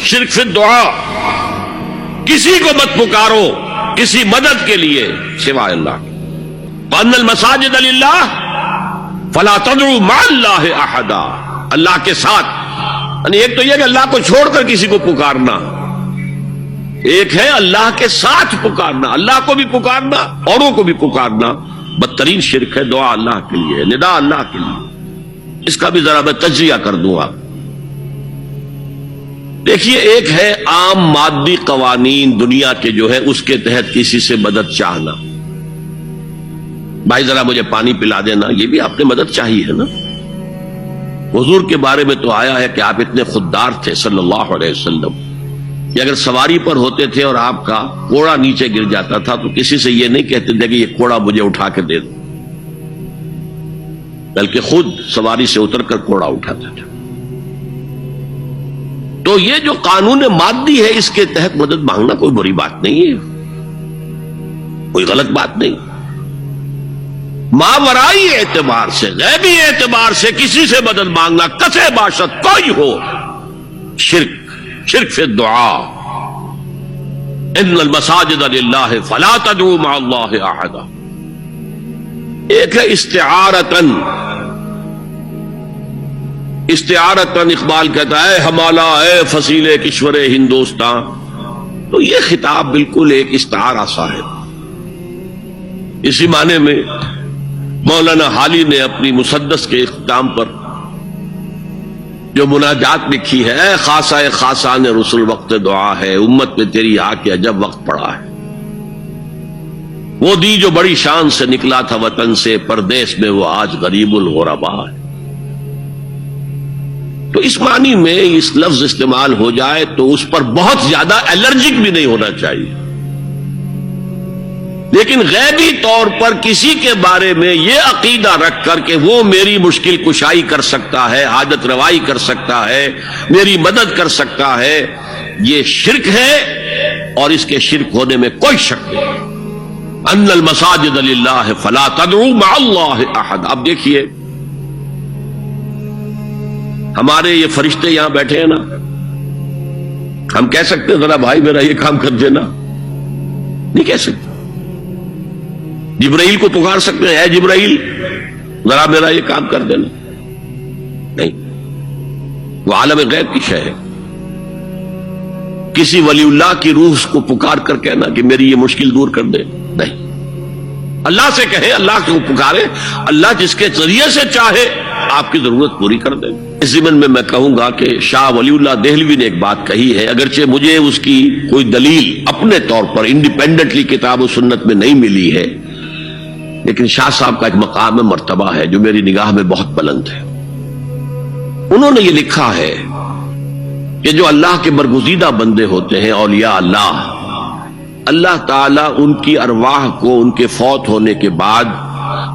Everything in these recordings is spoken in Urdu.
شرک فی الدعا، کسی کو مت پکارو کسی مدد کے لیے سوائے اللہ کے۔ وَأَنَّ الْمَسَاجِدَ لِلَّهِ فَلَا تَدْعُوا مَعَ اللَّهِ أَحَدًا، اللہ کے ساتھ، یعنی ایک تو یہ کہ اللہ کو چھوڑ کر کسی کو پکارنا، ایک ہے اللہ کے ساتھ پکارنا، اللہ کو بھی پکارنا اوروں کو بھی پکارنا بدترین شرک ہے۔ دعا اللہ کے لیے، ندا اللہ کے لیے، اس کا بھی ذرا میں تجزیہ کر دوں آپ۔ دیکھیے، ایک ہے عام مادی قوانین دنیا کے جو ہے اس کے تحت کسی سے مدد چاہنا، بھائی ذرا مجھے پانی پلا دینا، یہ بھی آپ نے مدد چاہیے ہے نا۔ حضور کے بارے میں تو آیا ہے کہ آپ اتنے خوددار تھے صلی اللہ علیہ وسلم کہ اگر سواری پر ہوتے تھے اور آپ کا کوڑا نیچے گر جاتا تھا تو کسی سے یہ نہیں کہتے تھے کہ یہ کوڑا مجھے اٹھا کے دے دو، بلکہ خود سواری سے اتر کر کوڑا اٹھاتے تھے۔ تو یہ جو قانون مادی ہے اس کے تحت مدد مانگنا کوئی بری بات نہیں ہے، کوئی غلط بات نہیں۔ ماورائی اعتبار سے، غیبی اعتبار سے کسی سے مدد مانگنا کسے باشد کوئی ہو، شرک فی الدعا۔ ان المساجد للہ فلا تدعوا مع اللہ احدا۔ ایک ہے استعارتن، استعارتن اقبال کہتا ہے ہمالا اے فصیل کشور ہندوستان، تو یہ خطاب بالکل ایک استعارہ سا ہے۔ اسی معنی میں مولانا حالی نے اپنی مسدس کے اختتام پر جو مناجات لکھی ہے، اے خاصہ خاصان رسول وقت دعا ہے، امت میں تیری آ کے عجب وقت پڑا ہے، وہ دی جو بڑی شان سے نکلا تھا وطن سے، پردیس میں وہ آج غریب الغربا ہے۔ تو اس معنی میں اس لفظ استعمال ہو جائے تو اس پر بہت زیادہ الرجک بھی نہیں ہونا چاہیے، لیکن غیبی طور پر کسی کے بارے میں یہ عقیدہ رکھ کر کہ وہ میری مشکل کشائی کر سکتا ہے، حاجت روائی کر سکتا ہے، میری مدد کر سکتا ہے، یہ شرک ہے اور اس کے شرک ہونے میں کوئی شک نہیں۔ ان المساجد للہ فلا تدعوا مع اللہ احد۔ اب دیکھیے، ہمارے یہ فرشتے یہاں بیٹھے ہیں نا، ہم کہہ سکتے ہیں ذرا بھائی میرا یہ کام کر دینا؟ نہیں کہہ سکتے۔ جبرائیل کو پکار سکتے ہیں، اے جبرائیل ذرا میرا یہ کام کر دینا؟ نہیں، وہ عالم غیب کی شے ہے۔ کسی ولی اللہ کی روح کو پکار کر کہنا کہ میری یہ مشکل دور کر دے؟ نہیں، اللہ سے کہیں، اللہ کو پکارے، اللہ جس کے ذریعے سے چاہے آپ کی ضرورت پوری کر دے۔ اس ضمن میں کہوں گا کہ شاہ ولی اللہ دہلوی نے ایک بات کہی ہے، اگرچہ مجھے اس کی کوئی دلیل اپنے طور پر انڈیپینڈنٹلی کتاب و سنت میں نہیں ملی ہے، لیکن شاہ صاحب کا ایک مقام مرتبہ ہے جو میری نگاہ میں بہت بلند ہے۔ انہوں نے یہ لکھا ہے کہ جو اللہ کے برگزیدہ بندے ہوتے ہیں، اولیاء اللہ، اللہ تعالیٰ ان کی ارواح کو ان کے فوت ہونے کے بعد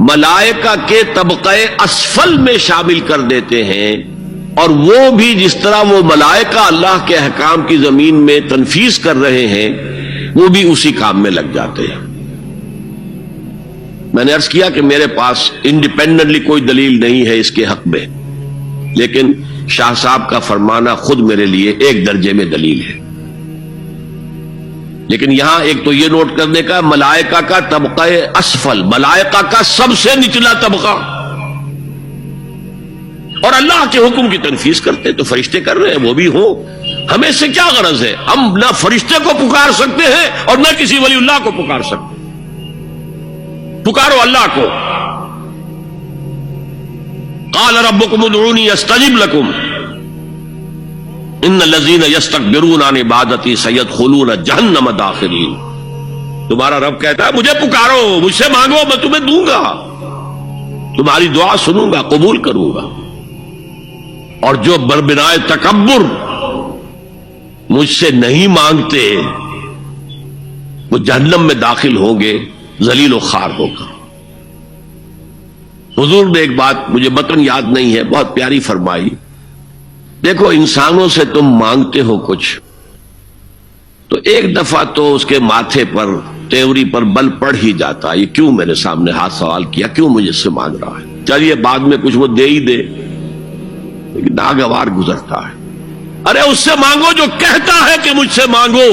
ملائکہ کے طبقہ اسفل میں شامل کر دیتے ہیں، اور وہ بھی جس طرح وہ ملائکہ اللہ کے احکام کی زمین میں تنفیذ کر رہے ہیں وہ بھی اسی کام میں لگ جاتے ہیں۔ میں نے عرض کیا کہ میرے پاس انڈیپینڈنٹلی کوئی دلیل نہیں ہے اس کے حق میں، لیکن شاہ صاحب کا فرمانا خود میرے لیے ایک درجے میں دلیل ہے۔ لیکن یہاں ایک تو یہ نوٹ کرنے کا، ملائکہ کا طبقہ اسفل، ملائکہ کا سب سے نچلا طبقہ، اور اللہ کے حکم کی تنفیذ کرتے تو فرشتے کر رہے ہیں، وہ بھی ہوں، ہمیں سے کیا غرض ہے؟ ہم نہ فرشتے کو پکار سکتے ہیں اور نہ کسی ولی اللہ کو پکار سکتے۔ پکارو اللہ کو۔ قال ربکم ادعونی استجب لکم ان الذین یستکبرون عن عبادتی سیدخلون جہنم داخرین۔ تمہارا رب کہتا ہے مجھے پکارو، مجھ سے مانگو، میں تمہیں دوں گا، تمہاری دعا سنوں گا، قبول کروں گا، اور جو بربنائے تکبر مجھ سے نہیں مانگتے وہ جہنم میں داخل ہوں گے ذلیل و خوار ہو کر۔ حضور نے ایک بات مجھے متن یاد نہیں ہے، بہت پیاری فرمائی، دیکھو انسانوں سے تم مانگتے ہو کچھ تو ایک دفعہ تو اس کے ماتھے پر تیوری پر بل پڑ ہی جاتا ہے، یہ کیوں میرے سامنے ہاتھ سوال کیا، کیوں مجھے اس سے مانگ رہا ہے، چلیے بعد میں کچھ وہ دے ہی دے، لیکن ناگوار گزرتا ہے۔ ارے اس سے مانگو جو کہتا ہے کہ مجھ سے مانگو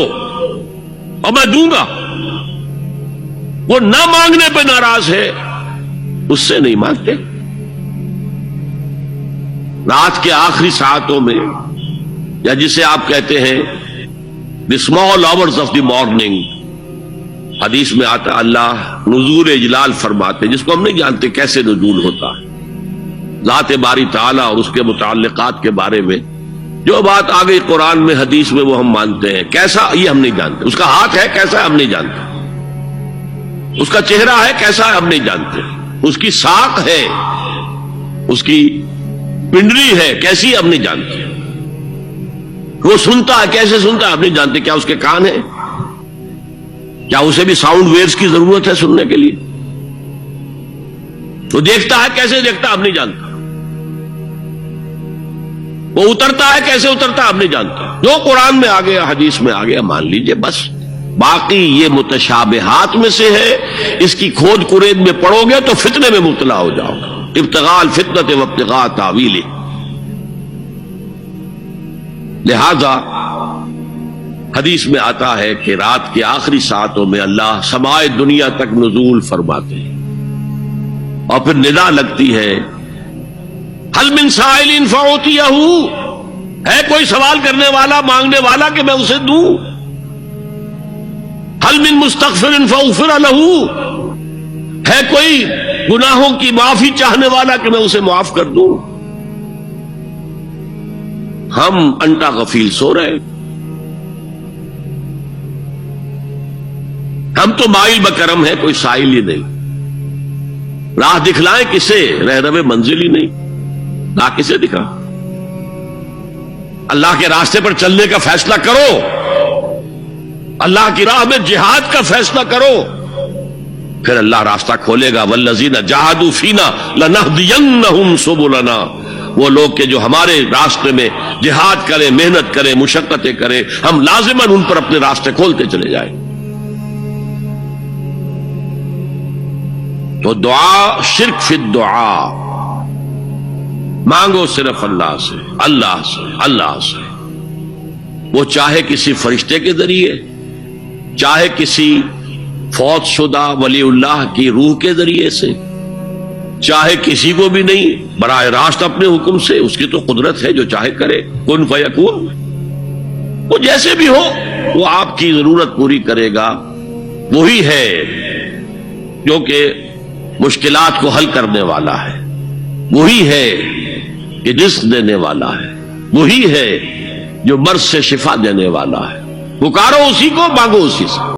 اور میں دوں گا. وہ نہ مانگنے پہ ناراض ہے، اس سے نہیں مانگتے. رات کے آخری ساعتوں میں، یا جسے آپ کہتے ہیں the small hours of the morning, حدیث میں آتا اللہ نزول اجلال فرماتے، جس کو ہم نہیں جانتے کیسے نزول ہوتا ہے. ذات باری تعالیٰ اور اس کے متعلقات کے بارے میں جو بات آ گئی قرآن میں حدیث میں وہ ہم مانتے ہیں. کیسا یہ ہم نہیں جانتے. اس کا ہاتھ ہے کیسا ہے ہم نہیں جانتے. اس کا چہرہ ہے کیسا ہے ہم نہیں جانتے. اس کی ساق ہے، اس کی پنڈلی ہے کیسی ہم نہیں جانتے. وہ سنتا ہے کیسے سنتا ہے ہم نہیں جانتے. کیا اس کے کان ہیں؟ کیا اسے بھی ساؤنڈ ویوز کی ضرورت ہے سننے کے لیے؟ وہ دیکھتا ہے کیسے دیکھتا ہم نہیں جانتا. وہ اترتا ہے کیسے اترتا ہم نہیں جانتا. جو قرآن میں آ گیا حدیث میں آ گیا مان لیجئے بس. باقی یہ متشابہات میں سے ہے، اس کی کھود کرید میں پڑو گے تو فتنے میں مبتلا ہو جاؤ گے. ابتغاء الفتنۃ وابتغاء تاویلہ. لہذا حدیث میں آتا ہے کہ رات کے آخری ساعتوں میں اللہ سمائے دنیا تک نزول فرماتے ہیں اور پھر ندا لگتی ہے حل من سائل فاعطیہ، ہے کوئی سوال کرنے والا مانگنے والا کہ میں اسے دوں. حل من مستغفر فاغفر لہ، ہے کوئی گناہوں کی معافی چاہنے والا کہ میں اسے معاف کر دوں. ہم انٹا غفیل سو رہے، ہم تو مائل بکرم ہے، کوئی سائل ہی نہیں. راہ دکھلائیں کسے؟ رہنم منزل ہی نہیں. راہ کسے دکھا؟ اللہ کے راستے پر چلنے کا فیصلہ کرو، اللہ کی راہ میں جہاد کا فیصلہ کرو، پھر اللہ راستہ کھولے گا. والذین جاہدوا فینا لنہدینہم سبلنا. وہ لوگ کہ جو ہمارے راستے میں جہاد کریں، محنت کریں، مشقتیں کریں، ہم لازماً ان پر اپنے راستے کھولتے چلے جائیں. تو دعا شرک فی الدعا. مانگو صرف اللہ سے، اللہ سے، اللہ سے. وہ چاہے کسی فرشتے کے ذریعے، چاہے کسی فوت شدہ ولی اللہ کی روح کے ذریعے سے، چاہے کسی کو بھی نہیں، براہ راست اپنے حکم سے. اس کی تو قدرت ہے، جو چاہے کرے. کن فیکون. وہ جیسے بھی ہو وہ آپ کی ضرورت پوری کرے گا. وہی ہے جو کہ مشکلات کو حل کرنے والا ہے، وہی ہے کہ رزق دینے والا ہے، وہی ہے جو مرض سے شفا دینے والا ہے. پکارو اسی کو، مانگو اسی سے.